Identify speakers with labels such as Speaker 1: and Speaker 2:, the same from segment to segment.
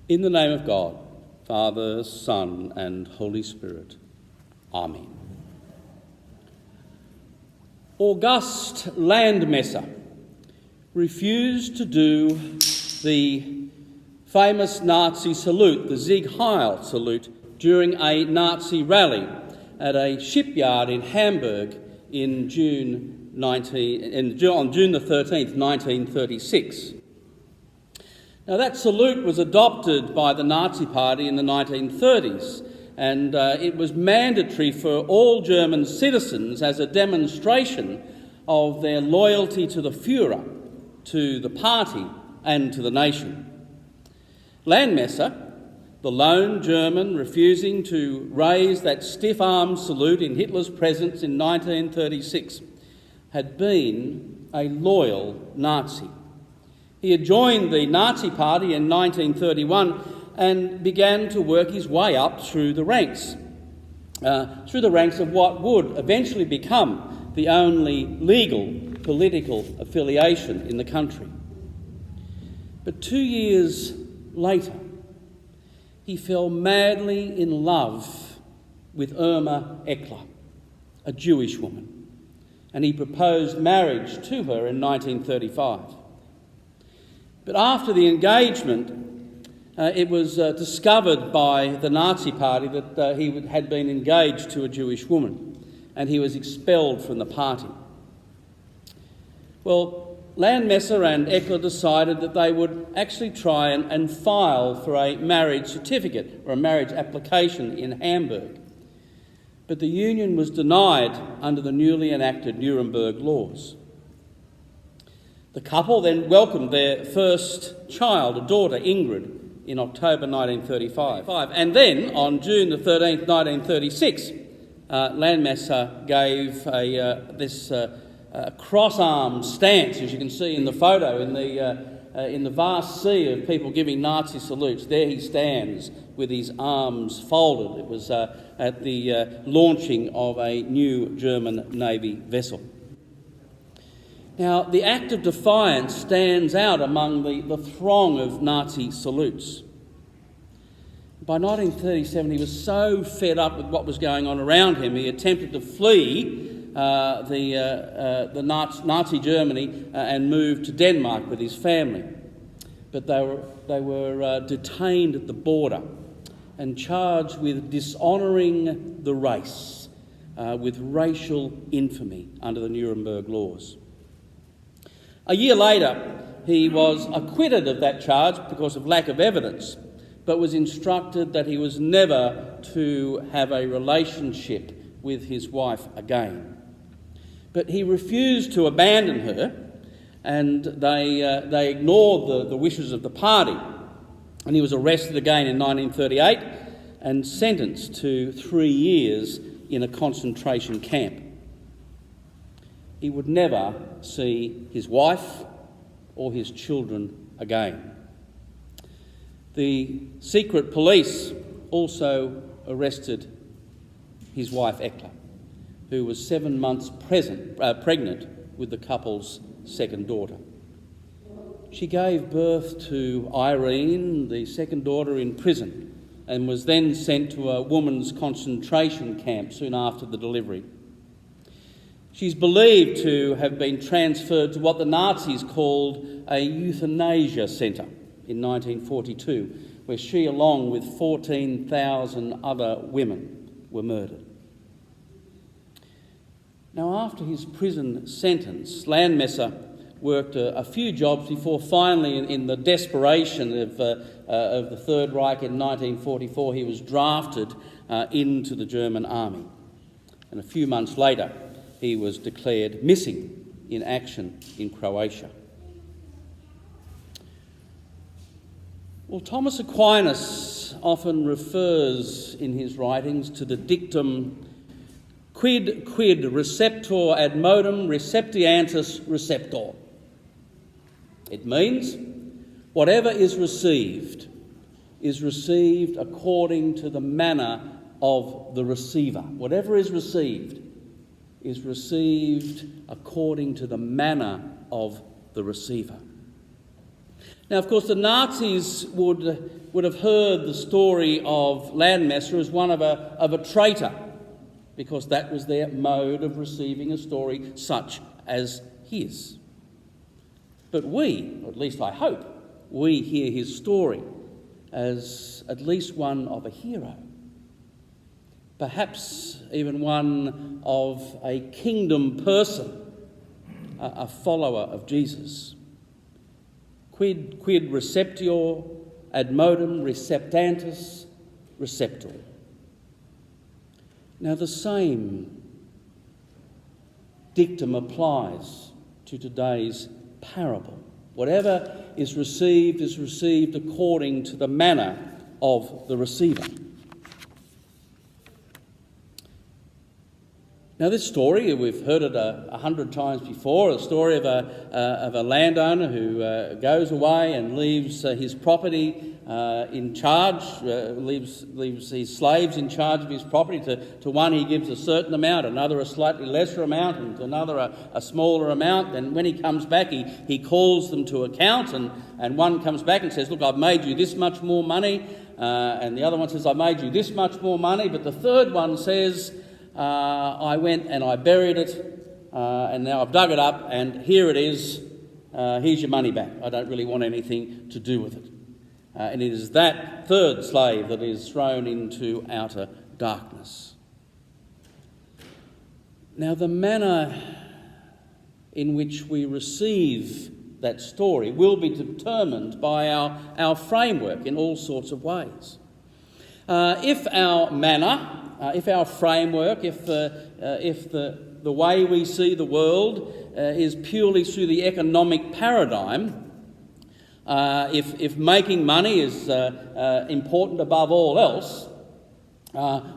Speaker 1: In the name of God, Father, Son, and Holy Spirit. Amen. August Landmesser refused to do the famous Nazi salute, the Sieg Heil salute, during a Nazi rally at a shipyard in Hamburg on June the 13th, 1936. Now, that salute was adopted by the Nazi Party in the 1930s, and it was mandatory for all German citizens as a demonstration of their loyalty to the Führer, to the party, and to the nation. Landmesser, the lone German refusing to raise that stiff-arm salute in Hitler's presence in 1936, had been a loyal Nazi. He had joined the Nazi Party in 1931 and began to work his way up through the ranks of what would eventually become the only legal political affiliation in the country. But 2 years later, he fell madly in love with Irma Eckler, a Jewish woman, and he proposed marriage to her in 1935. But after the engagement, it was discovered by the Nazi Party that he had been engaged to a Jewish woman, and he was expelled from the party. Well, Landmesser and Eckler decided that they would actually try and file for a marriage certificate or a marriage application in Hamburg. But the union was denied under the newly enacted Nuremberg laws. The couple then welcomed their first child, a daughter, Ingrid, in October 1935. And then, on June the 13th, 1936, Landmesser gave this cross-armed stance, as you can see in the photo, in the vast sea of people giving Nazi salutes. There he stands with his arms folded. It was at the launching of a new German Navy vessel. Now, the act of defiance stands out among the throng of Nazi salutes. By 1937, he was so fed up with what was going on around him, he attempted to flee the Nazi Germany and moved to Denmark with his family. But they were detained at the border and charged with dishonouring the race, with racial infamy under the Nuremberg laws. A year later, he was acquitted of that charge because of lack of evidence, but was instructed that he was never to have a relationship with his wife again. But he refused to abandon her, and they ignored the wishes of the party. And he was arrested again in 1938 and sentenced to 3 years in a concentration camp. He would never see his wife or his children again. The secret police also arrested his wife Eckler, who was 7 months pregnant with the couple's second daughter. She gave birth to Irene, the second daughter, in prison, and was then sent to a women's concentration camp soon after the delivery. She's believed to have been transferred to what the Nazis called a euthanasia centre in 1942, where she, along with 14,000 other women, were murdered. Now, after his prison sentence, Landmesser worked a few jobs before finally, in the desperation of the Third Reich in 1944, he was drafted into the German army. And a few months later, he was declared missing in action in Croatia. Well, Thomas Aquinas often refers in his writings to the dictum Quidquid receptor ad modum recipientis receptor. It means whatever is received according to the manner of the receiver. Whatever is received according to the manner of the receiver. Now, of course, the Nazis would have heard the story of Landmesser as one of a traitor, because that was their mode of receiving a story such as his. But we, or at least I hope, we hear his story as at least one of a hero, perhaps even one of a kingdom person, a follower of Jesus. Quid recipitur ad modum recipientis receptor. Now, the same dictum applies to today's parable. Whatever is received according to the manner of the receiver. Now, this story, we've heard it 100 times before, a story of a landowner who goes away and leaves his property in charge, leaves his slaves in charge of his property. To one he gives a certain amount, another a slightly lesser amount, and to another a smaller amount. And when he comes back, he calls them to account, and one comes back and says, "Look, I've made you this much more money," and the other one says, "I've made you this much more money," but the third one says, "I went and I buried it, and now I've dug it up, and here it is. Here's your money back. I don't really want anything to do with it." And it is that third slave that is thrown into outer darkness. Now, the manner in which we receive that story will be determined by our framework in all sorts of ways. If our manner, if our framework, if the way we see the world is purely through the economic paradigm, if making money is important above all else,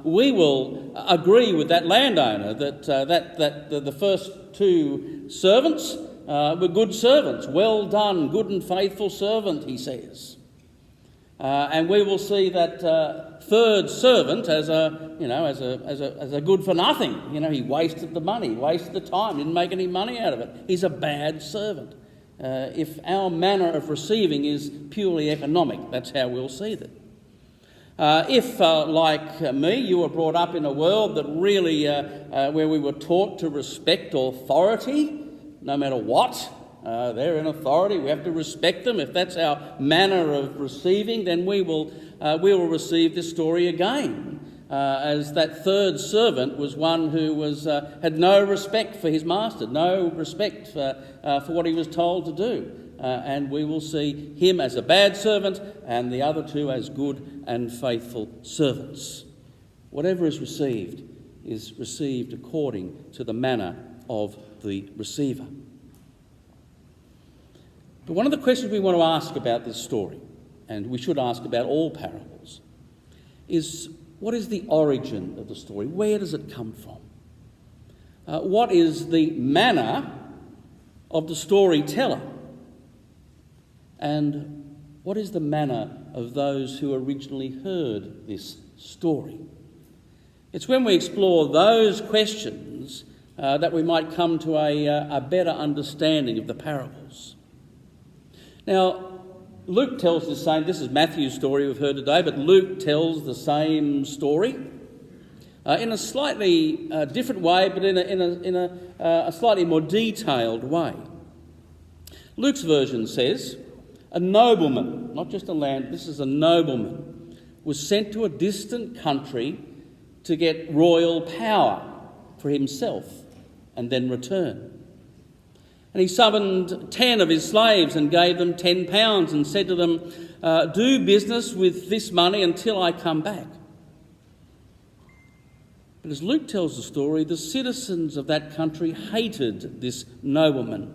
Speaker 1: we will agree with that landowner that the first two servants were good servants. "Well done, good and faithful servant," he says. And we will see that third servant as a good for nothing. He wasted the money, wasted the time, didn't make any money out of it. He's a bad servant. If our manner of receiving is purely economic, that's how we'll see that. If, like me, you were brought up in a world that really, where we were taught to respect authority, no matter what, they're in authority, we have to respect them. If that's our manner of receiving, then we will receive this story again, as that third servant was one who had no respect for his master, no respect for what he was told to do. And we will see him as a bad servant and the other two as good and faithful servants. Whatever is received according to the manner of the receiver. But one of the questions we want to ask about this story, and we should ask about all parables, is what is the origin of the story? Where does it come from? What is the manner of the storyteller? And what is the manner of those who originally heard this story? It's when we explore those questions that we might come to a better understanding of the parables. Now, Luke tells the same, this is Matthew's story we've heard today, but Luke tells the same story in a slightly different way, but in a slightly more detailed way. Luke's version says, a nobleman, not just a land, this is a nobleman, was sent to a distant country to get royal power for himself and then return. And he summoned 10 of his slaves and gave them £10 and said to them, "Do business with this money until I come back." But as Luke tells the story, the citizens of that country hated this nobleman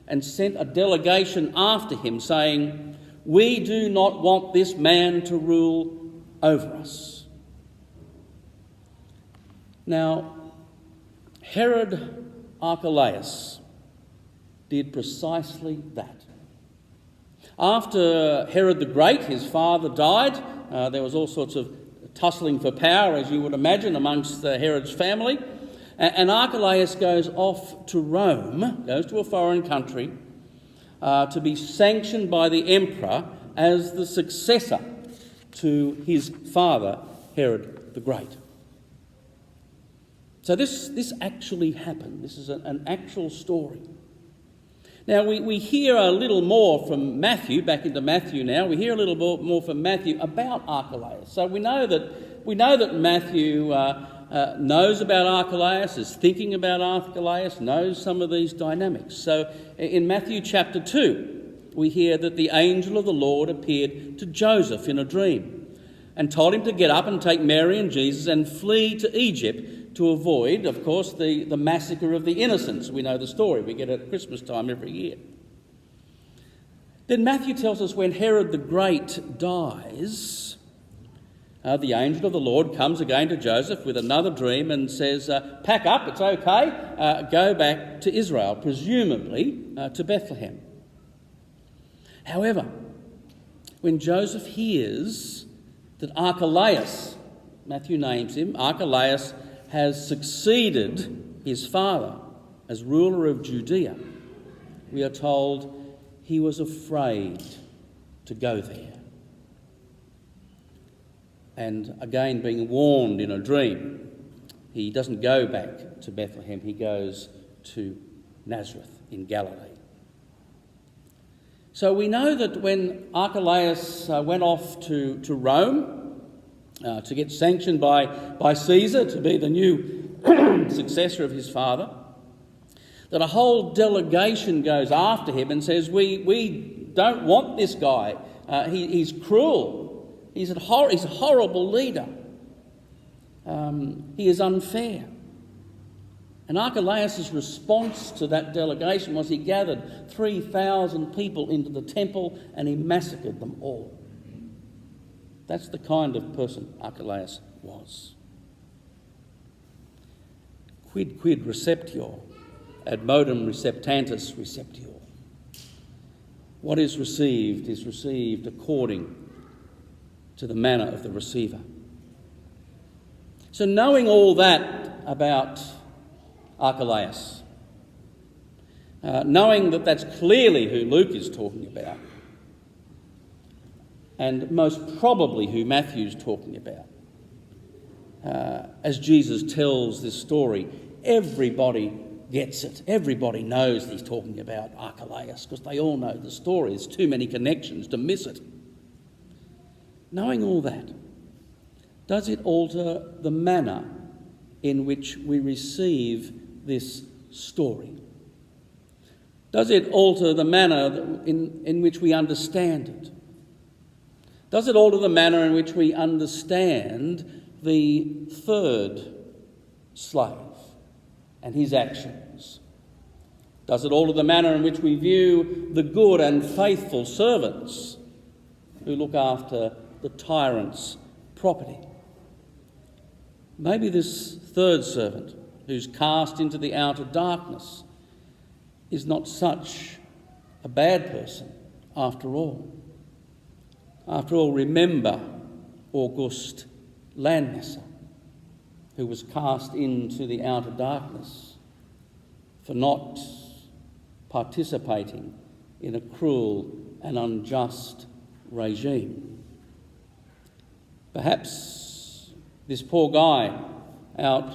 Speaker 1: and sent a delegation after him saying, "We do not want this man to rule over us." Now, Herod Archelaus did precisely that. After Herod the Great, his father, died, there was all sorts of tussling for power, as you would imagine, amongst Herod's family. And Archelaus goes off to Rome, goes to a foreign country, to be sanctioned by the emperor as the successor to his father, Herod the Great. So this actually happened. This is an actual story. Now, we hear a little more from Matthew, back into Matthew now. We hear a little more from Matthew about Archelaus. So we know that Matthew knows about Archelaus, is thinking about Archelaus, knows some of these dynamics. So in Matthew chapter 2, we hear that the angel of the Lord appeared to Joseph in a dream and told him to get up and take Mary and Jesus and flee to Egypt to avoid, of course, the massacre of the innocents. We know the story. We get it at Christmas time every year. Then Matthew tells us when Herod the Great dies, the angel of the Lord comes again to Joseph with another dream and says, pack up, it's okay, go back to Israel, presumably to Bethlehem. However, when Joseph hears that Archelaus, Matthew names him, Archelaus has succeeded his father as ruler of Judea, we are told he was afraid to go there. And again, being warned in a dream, he doesn't go back to Bethlehem, he goes to Nazareth in Galilee. So we know that when Archelaus went off to Rome to get sanctioned by Caesar to be the new successor of his father, that a whole delegation goes after him and says, we don't want this guy. He's cruel. He's a horrible leader. He is unfair. And Archelaus' response to that delegation was he gathered 3,000 people into the temple and he massacred them all. That's the kind of person Archelaus was. Quidquid recipitur, ad modum recipientis recipitur. What is received according to the manner of the receiver. So knowing all that about Archelaus, knowing that that's clearly who Luke is talking about, and most probably who Matthew's talking about, as Jesus tells this story, everybody gets it. Everybody knows he's talking about Archelaus because they all know the story. There's too many connections to miss it. Knowing all that, does it alter the manner in which we receive this story? Does it alter the manner in which we understand it? Does it alter the manner in which we understand the third slave and his actions? Does it alter the manner in which we view the good and faithful servants who look after the tyrant's property? Maybe this third servant who's cast into the outer darkness is not such a bad person after all. After all, remember August Landmesser, who was cast into the outer darkness for not participating in a cruel and unjust regime. Perhaps this poor guy out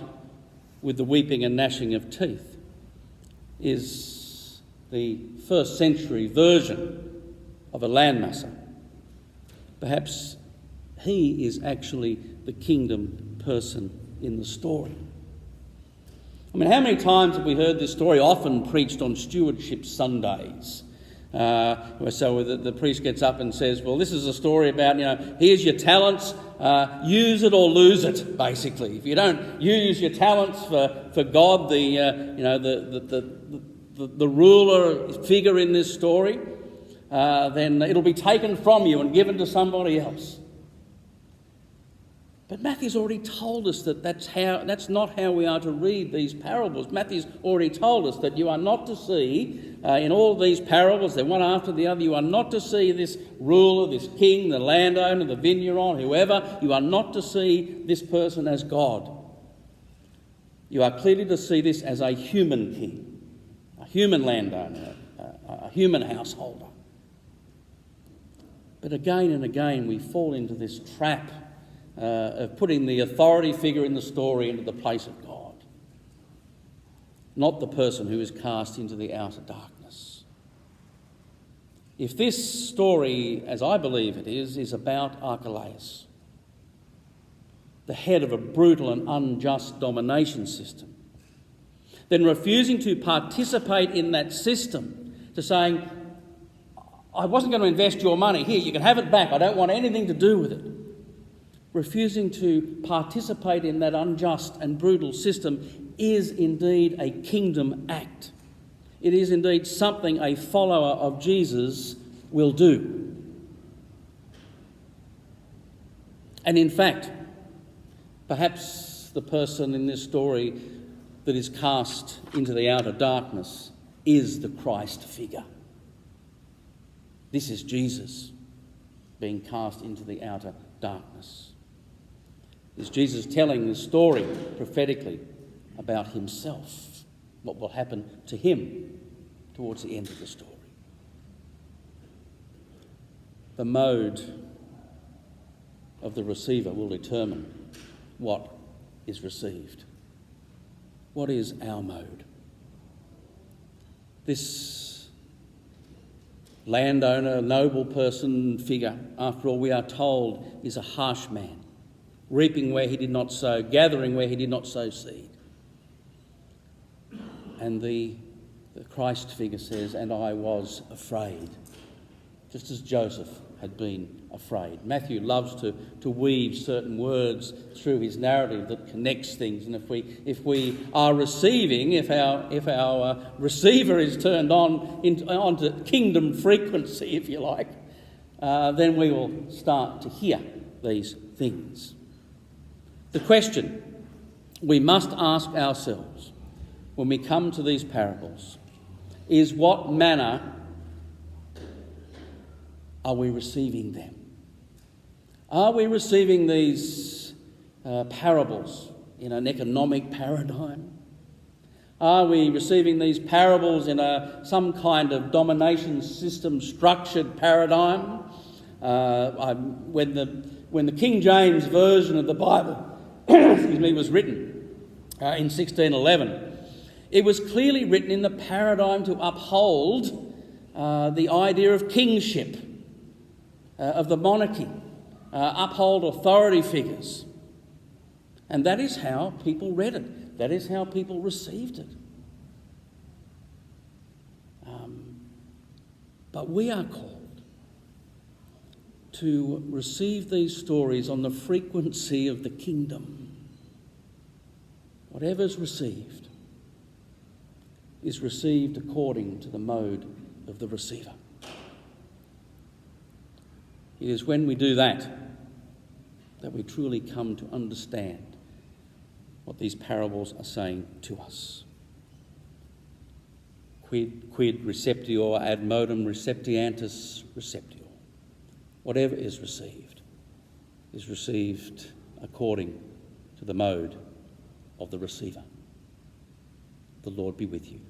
Speaker 1: with the weeping and gnashing of teeth is the first century version of a landmasser. Perhaps he is actually the kingdom person in the story. I mean, how many times have we heard this story? Often preached on Stewardship Sundays. So the priest gets up and says, well, this is a story about, here's your talents, use it or lose it, basically. If you don't use your talents for God, the ruler figure in this story, then it'll be taken from you and given to somebody else. But Matthew's already told us that that's not how we are to read these parables. Matthew's already told us that you are not to see, in all these parables, they're one after the other, you are not to see this ruler, this king, the landowner, the vigneron, whoever, you are not to see this person as God. You are clearly to see this as a human king, a human landowner, a a human householder. But again and again we fall into this trap of putting the authority figure in the story into the place of God, not the person who is cast into the outer darkness. If this story, as I believe it is about Archelaus, the head of a brutal and unjust domination system, then refusing to participate in that system, to saying, I wasn't going to invest your money, here, you can have it back, I don't want anything to do with it. Refusing to participate in that unjust and brutal system is indeed a kingdom act. It is indeed something a follower of Jesus will do. And in fact, perhaps the person in this story that is cast into the outer darkness is the Christ figure. This is Jesus being cast into the outer darkness. Is Jesus telling the story prophetically about himself, what will happen to him towards the end of the story? The mode of the receiver will determine what is received. What is our mode? This landowner, noble person figure, after all, we are told, is a harsh man, reaping where he did not sow, gathering where he did not sow seed. And the Christ figure says, and I was afraid, just as Joseph had been afraid. Matthew loves to weave certain words through his narrative that connects things, and if we are receiving, if our receiver is turned onto kingdom frequency, if you like, then we will start to hear these things. The question we must ask ourselves when we come to these parables is, what manner are we receiving them? Are we receiving these parables in an economic paradigm? Are we receiving these parables in some kind of domination system structured paradigm? When the King James Version of the Bible was written in 1611, it was clearly written in the paradigm to uphold the idea of kingship, of the monarchy, uphold authority figures. And that is how people read it. That is how people received it. But we are called to receive these stories on the frequency of the kingdom. Whatever's received is received according to the mode of the receiver. It is when we do that we truly come to understand what these parables are saying to us. Quid recipitur ad modum recipientis receptior. Whatever is received according to the mode of the receiver. The Lord be with you.